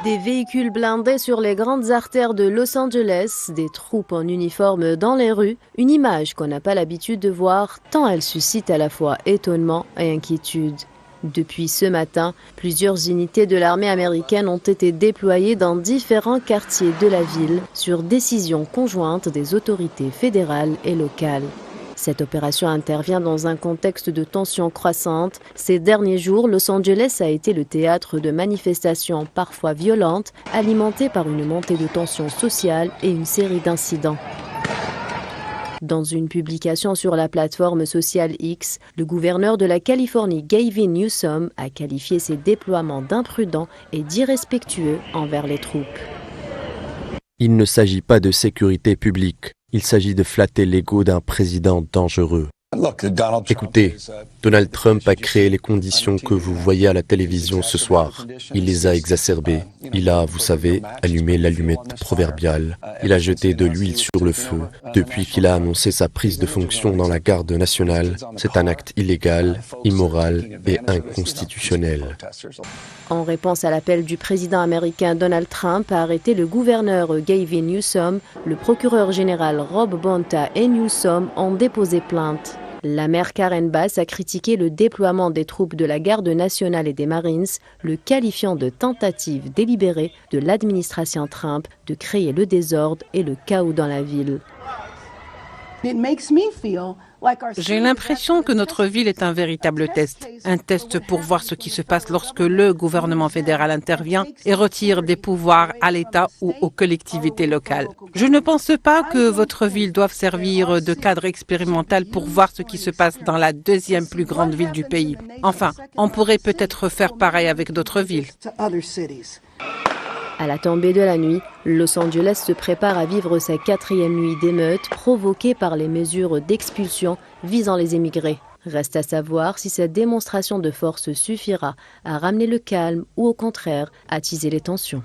Des véhicules blindés sur les grandes artères de Los Angeles, des troupes en uniforme dans les rues, une image qu'on n'a pas l'habitude de voir tant elle suscite à la fois étonnement et inquiétude. Depuis ce matin, plusieurs unités de l'armée américaine ont été déployées dans différents quartiers de la ville sur décision conjointe des autorités fédérales et locales. Cette opération intervient dans un contexte de tensions croissantes. Ces derniers jours, Los Angeles a été le théâtre de manifestations parfois violentes, alimentées par une montée de tensions sociales et une série d'incidents. Dans une publication sur la plateforme sociale X, le gouverneur de la Californie, Gavin Newsom, a qualifié ces déploiements d'imprudents et d'irrespectueux envers les troupes. Il ne s'agit pas de sécurité publique. Il s'agit de flatter l'ego d'un président dangereux. Écoutez, Donald Trump a créé les conditions que vous voyez à la télévision ce soir. Il les a exacerbées. Il a, vous savez, allumé l'allumette proverbiale. Il a jeté de l'huile sur le feu. Depuis qu'il a annoncé sa prise de fonction dans la garde nationale, c'est un acte illégal, immoral et inconstitutionnel. En réponse à l'appel du président américain Donald Trump à arrêter le gouverneur Gavin Newsom, le procureur général Rob Bonta et Newsom ont déposé plainte. La maire Karen Bass a critiqué le déploiement des troupes de la Garde nationale et des Marines, le qualifiant de tentative délibérée de l'administration Trump de créer le désordre et le chaos dans la ville. J'ai l'impression que notre ville est un véritable test. Un test pour voir ce qui se passe lorsque le gouvernement fédéral intervient et retire des pouvoirs à l'État ou aux collectivités locales. Je ne pense pas que votre ville doive servir de cadre expérimental pour voir ce qui se passe dans la deuxième plus grande ville du pays. Enfin, on pourrait peut-être faire pareil avec d'autres villes. À la tombée de la nuit, Los Angeles se prépare à vivre sa 4e nuit d'émeute provoquée par les mesures d'expulsion visant les émigrés. Reste à savoir si cette démonstration de force suffira à ramener le calme ou au contraire attiser les tensions.